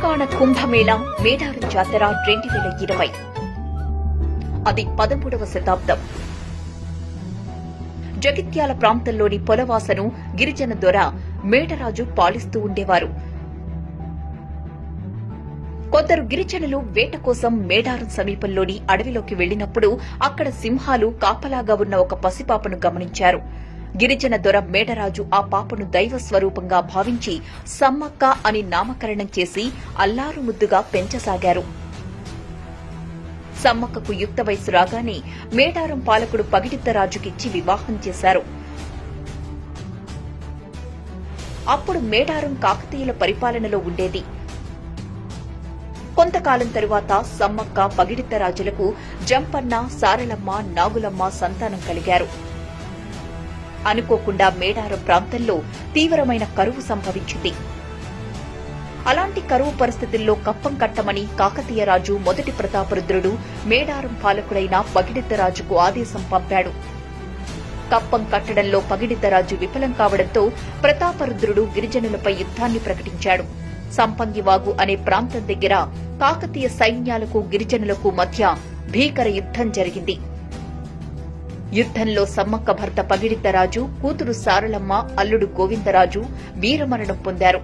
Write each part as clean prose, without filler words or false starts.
తెలంగాణ కుంభమేళా మేడారం జాతర 2020 అది 13వ శతాబ్దం. జగిత్యాల ప్రాంతంలోని పొలవాసను గిరిజన దొర మేడరాజు పాలిస్తూ ఉండేవారు. కొందరు గిరిజనులు వేట కోసం మేడారం సమీపంలోని అడవిలోకి వెళ్లినప్పుడు అక్కడ సింహాలు కాపలాగా ఉన్న ఒక పసిపాపను గమనించారు. గిరిజన దొర మేడరాజు ఆ పాపను దైవ స్వరూపంగా భావించి సమ్మక్క అని నామకరణం చేసి అల్లారు ముద్దుగా పెంచసాగారు. సమ్మక్కకు యుక్త వయసు రాగానే మేడారం పాలకుడు పగిడిద్దరాజుకిచ్చి వివాహం చేశారు. అప్పుడు మేడారం కాకతీయుల పరిపాలనలో ఉండేది. కొంతకాలం తరువాత సమ్మక్క పగిడిద్దరాజులకు జంపన్న, సారలమ్మ, నాగులమ్మ సంతానం కలిగారు. అనుకోకుండా మేడారం ప్రాంతంలో తీవ్రమైన కరువు సంభవించింది. అలాంటి కరువు పరిస్థితుల్లో కప్పం కట్టమని కాకతీయ రాజు మొదటి ప్రతాపరుద్రుడు మేడారం పాలకుడైన పగిడిద్దరాజుకు ఆదేశం పంపాడు. కప్పం కట్టడంలో పగిడిద్దరాజు విఫలం కావడంతో ప్రతాపరుద్రుడు గిరిజనులపై యుద్ధాన్ని ప్రకటించాడు. సంపంగివాగు అనే ప్రాంతం దగ్గర కాకతీయ సైన్యాలకు గిరిజనులకు మధ్య భీకర యుద్దం జరిగింది. యుద్దంలో సమ్మక్క భర్త పగిడిద్దరాజు, కూతురు సారలమ్మ, అల్లుడు గోవిందరాజు వీరమరణం పొందారు.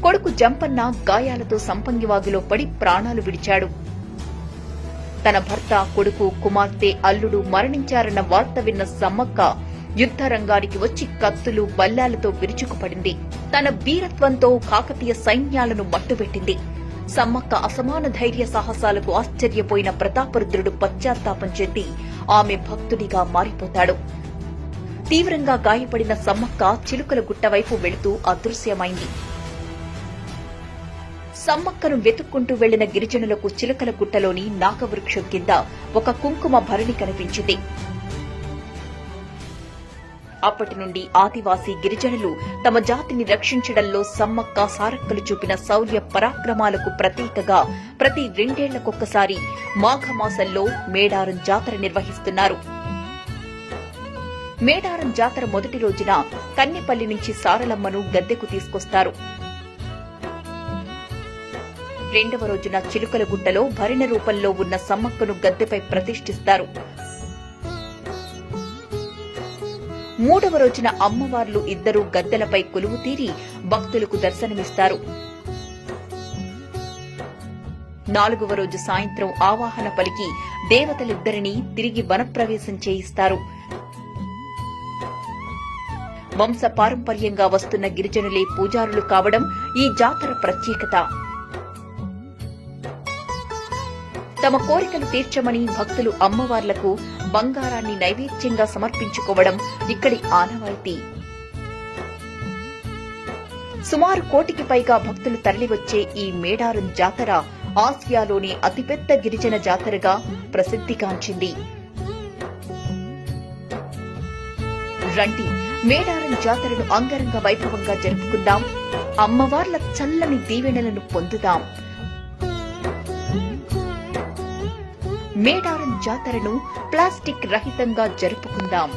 కొడుకు జంపన్న గాయాలతో సంపంగివాగులో పడి ప్రాణాలు విడిచాడు. తన భర్త, కొడుకు, కుమార్తె, అల్లుడు మరణించారన్న వార్త విన్న సమ్మక్క యుద్దరంగానికి వచ్చి కత్తులు, బల్లాలతో విరుచుకుపడింది. తన వీరత్వంతో కాకతీయ సైన్యాలను మట్టుబెట్టింది. సమ్మక్క అసమాన ధైర్య సాహసాలకు ఆశ్చర్యపోయిన ప్రతాపరుద్రుడు పశ్చాత్తాపం చెంది ఆమె భక్తుడిగా మారిపోతాడు. తీవ్రంగా గాయపడిన సమ్మక్క చిలుకల గుట్ట వైపు వెళుతూ అదృశ్యమైంది. సమ్మక్కను వెతుక్కుంటూ వెళ్లిన గిరిజనులకు చిలుకల గుట్టలోని నాగవృక్షం కింద ఒక కుంకుమ భరణి కనిపించింది. అప్పటి నుండి ఆదివాసీ గిరిజనులు తమ జాతిని రక్షించడంలో సమ్మక్క, సారక్కలు చూపిన శౌర్య పరాక్రమాలకు ప్రతీకగా ప్రతి 2 ఏళ్లకొక్కసారి మాఘమాసంలో మేడారం జాతర నిర్వహిస్తున్నారు. మేడారం జాతర మొదటి రోజున కన్నెపల్లి నుంచి సారలమ్మను గద్దెకు తీసుకొస్తారు. 2వ రోజున చిలుకల గుట్టలో భరిణ రూపంలో ఉన్న సమ్మక్కను గద్దెపై ప్రతిష్ఠిస్తారు. 3వ రోజున అమ్మవార్లు ఇద్దరూ గద్దెలపై కొలువు తీరి భక్తులకు దర్శనమిస్తారు. 4వ రోజు సాయంత్రం ఆవాహన పలికి దేవతలిద్దరినీ తిరిగి వనప్రవేశం చేయిస్తారు. వంశపారంపర్యంగా వస్తున్న గిరిజనులే పూజారులు కావడం ఈ జాతర ప్రత్యేకత. తమ కోరికలు తీర్చమని భక్తులు అమ్మవార్లకు బంగారాన్ని నైవేద్యంగా సమర్పించుకోవడం ఇక్కడి ఆనవాయితీ. సుమారు 1 కోటికి పైగా భక్తులు తరలివచ్చే ఈ మేడారం జాతర ఆసియాలోని అతిపెద్ద గిరిజన జాతరగా ప్రసిద్ధిగాంచింది. రండి, మేడారం జాతరను అంగరంగ వైభవంగా జరుపుకుందాం. అమ్మవార్ల చల్లని దీవెనలను పొందుదాం. మేడారం జాతరను ప్లాస్టిక్ రహితంగా జరుపుకుందాం.